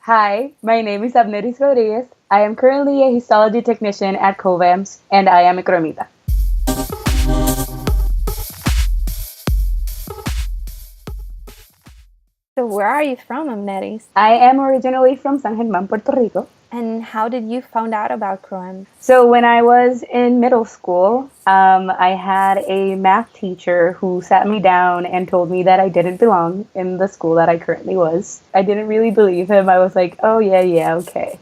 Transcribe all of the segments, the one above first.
Hi, my name is Abneris Rodriguez. I am currently a histology technician at Covance, and I am a CROEMita. So where are you from, Abneris? I am originally from San Germán, Puerto Rico. And how did you find out about CROEM? So when I was in middle school, I had a math teacher who sat me down and told me that I didn't belong in the school that I currently was. I didn't really believe him. I was like, oh, yeah, okay.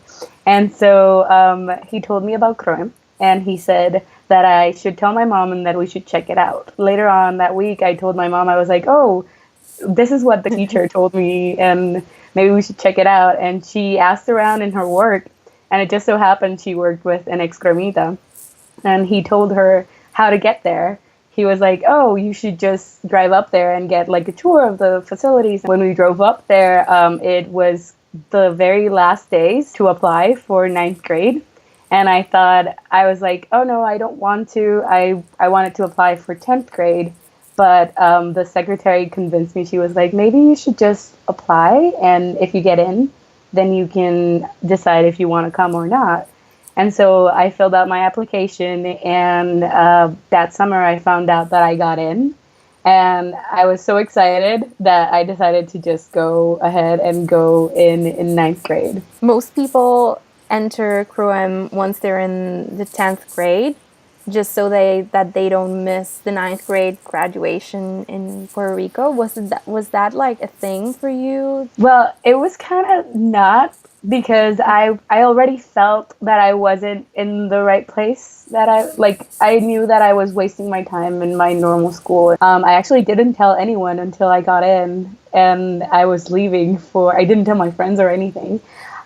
And so he told me about CROEM, and he said that I should tell my mom and that we should check it out. Later on that week, I told my mom, I was like, oh, this is what the teacher told me, and maybe we should check it out. And she asked around in her work, and it just so happened she worked with an ex-CROEMita, and he told her how to get there. He was like, oh, you should just drive up there and get like a tour of the facilities. When we drove up there, it was the very last days to apply for ninth grade. And I was like, oh no, I don't want to. I wanted to apply for 10th grade. But the secretary convinced me. She was like, maybe you should just apply. And if you get in, then you can decide if you want to come or not. And so I filled out my application. And that summer, I found out that I got in. And I was so excited that I decided to just go ahead and go in ninth grade. Most people enter CROEM once they're in the 10th grade, just so that they don't miss the ninth grade graduation in Puerto Rico. Was that like a thing for you? Well, it was kind of not, because I already felt that I wasn't in the right place. I knew that I was wasting my time in my normal school. I actually didn't tell anyone until I got in, and I was leaving I didn't tell my friends or anything.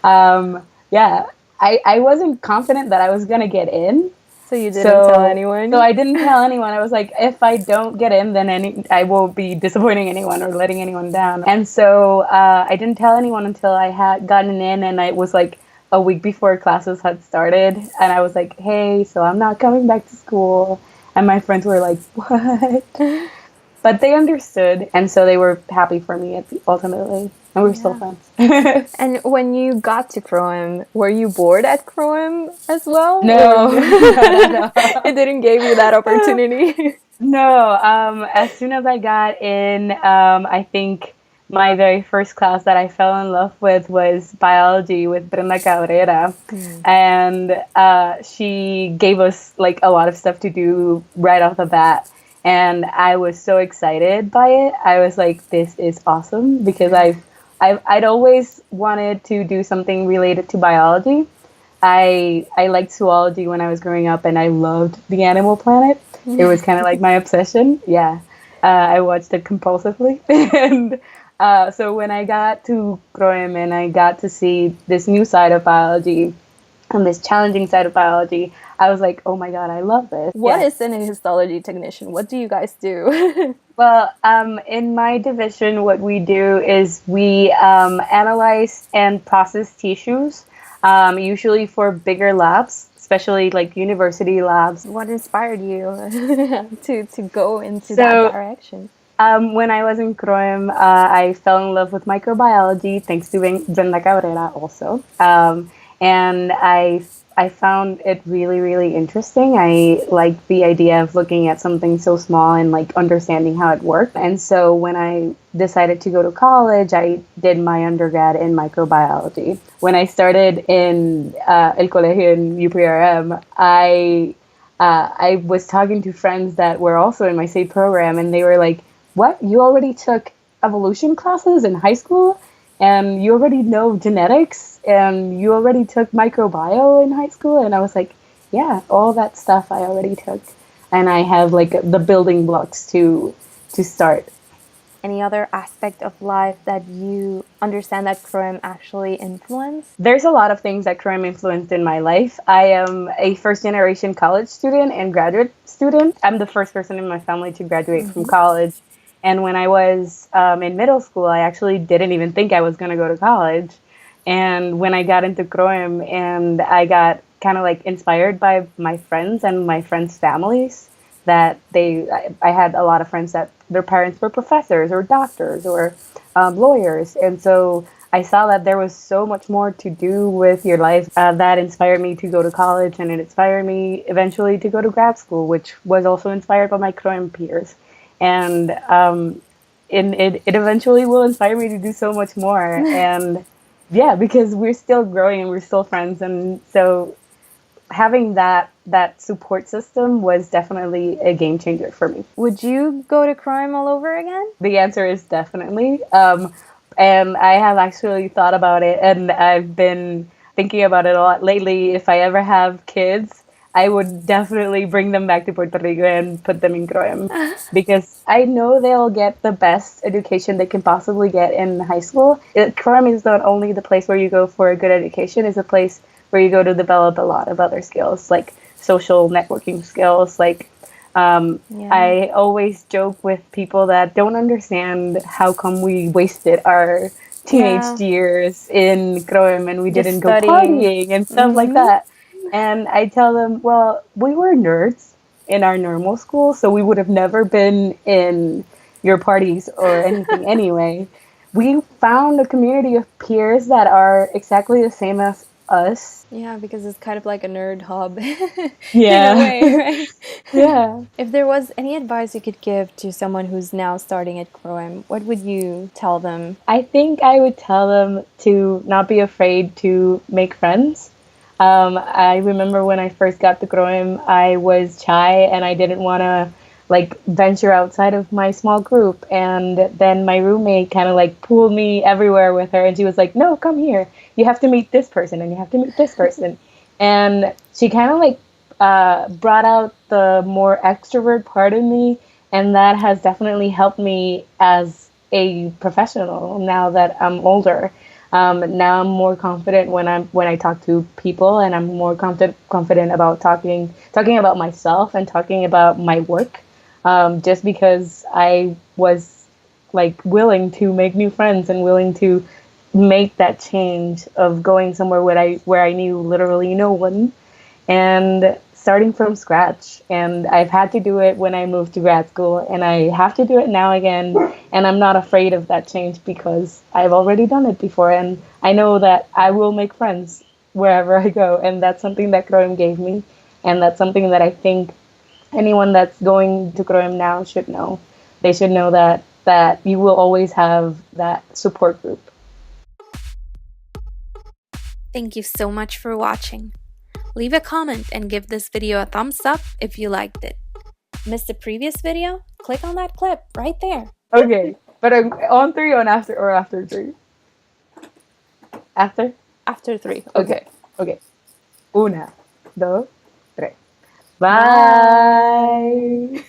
Yeah, I wasn't confident that I was gonna get in. So you didn't tell anyone? So I didn't tell anyone. I was like, if I don't get in, then I won't be disappointing anyone or letting anyone down. And so I didn't tell anyone until I had gotten in, and it was like a week before classes had started. And I was like, hey, so I'm not coming back to school. And my friends were like, what? But they understood, and so they were happy for me ultimately. And we're still friends. And when you got to CROEM, were you bored at CROEM as well? No. No. It didn't give you that opportunity. No. As soon as I got in, I think my very first class that I fell in love with was biology with Brenda Cabrera. And she gave us like a lot of stuff to do right off the bat. And I was so excited by it. I was like, this is awesome, because I'd always wanted to do something related to biology. I liked zoology when I was growing up, and I loved the Animal Planet. It was kind of like my obsession. Yeah. I watched it compulsively. And so when I got to CROEM and I got to see this new side of biology and this challenging side of biology, I was like, oh my God, I love this. What is a histology technician? What do you guys do? Well, in my division, what we do is we analyze and process tissues, usually for bigger labs, especially like university labs. What inspired you to go into that direction? When I was in CROEM, I fell in love with microbiology, thanks to Brenda Cabrera also. And I found it really, really interesting. I liked the idea of looking at something so small and like understanding how it worked. And so when I decided to go to college, I did my undergrad in microbiology. When I started in El Colegio in UPRM, I was talking to friends that were also in my same program, and they were like, what? You already took evolution classes in high school? And you already know genetics, and you already took microbio in high school? And I was like, yeah, all that stuff I already took. And I have like the building blocks to start. Any other aspect of life that you understand that CROEM actually influenced? There's a lot of things that CROEM influenced in my life. I am a first-generation college student and graduate student. I'm the first person in my family to graduate from college. And when I was in middle school, I actually didn't even think I was going to go to college. And when I got into CROEM, and I got kind of like inspired by my friends and my friends' families, that I had a lot of friends that their parents were professors or doctors or lawyers. And so I saw that there was so much more to do with your life. That inspired me to go to college, and it inspired me eventually to go to grad school, which was also inspired by my CROEM peers. And it eventually will inspire me to do so much more. And yeah, because we're still growing and we're still friends. And so having that support system was definitely a game changer for me. Would you go to CROEM all over again? The answer is definitely. And I have actually thought about it, and I've been thinking about it a lot lately. If I ever have kids, I would definitely bring them back to Puerto Rico and put them in CROEM because I know they'll get the best education they can possibly get in high school. CROEM is not only the place where you go for a good education, it's a place where you go to develop a lot of other skills, like social networking skills, like I always joke with people that don't understand how come we wasted our teenage years in CROEM and we Just didn't studying. go partying and stuff like that. And I tell them, well, we were nerds in our normal school, so we would have never been in your parties or anything anyway. We found a community of peers that are exactly the same as us. Yeah, because it's kind of like a nerd hub Yeah. in a way, right? Yeah. If there was any advice you could give to someone who's now starting at CROEM, what would you tell them? I think I would tell them to not be afraid to make friends. I remember when I first got to CROEM, I was shy and I didn't want to like venture outside of my small group. And then my roommate kind of like pulled me everywhere with her, and she was like, "No, come here. You have to meet this person and you have to meet this person." And she kind of like brought out the more extrovert part of me, and that has definitely helped me as a professional now that I'm older. Now I'm more confident when I talk to people, and I'm more confident about talking about myself and talking about my work. Just because I was like willing to make new friends and willing to make that change of going somewhere where I knew literally no one and starting from scratch. And I've had to do it when I moved to grad school, and I have to do it now again. And I'm not afraid of that change because I've already done it before, and I know that I will make friends wherever I go. And that's something that CROEM gave me, and that's something that I think anyone that's going to CROEM now should know. They should know that you will always have that support group. Thank you so much for watching. Leave a comment and give this video a thumbs up if you liked it. Missed the previous video? Click on that clip right there. Okay, but on three, or after three? After? After 3. Okay. Una, dos, tres. Bye.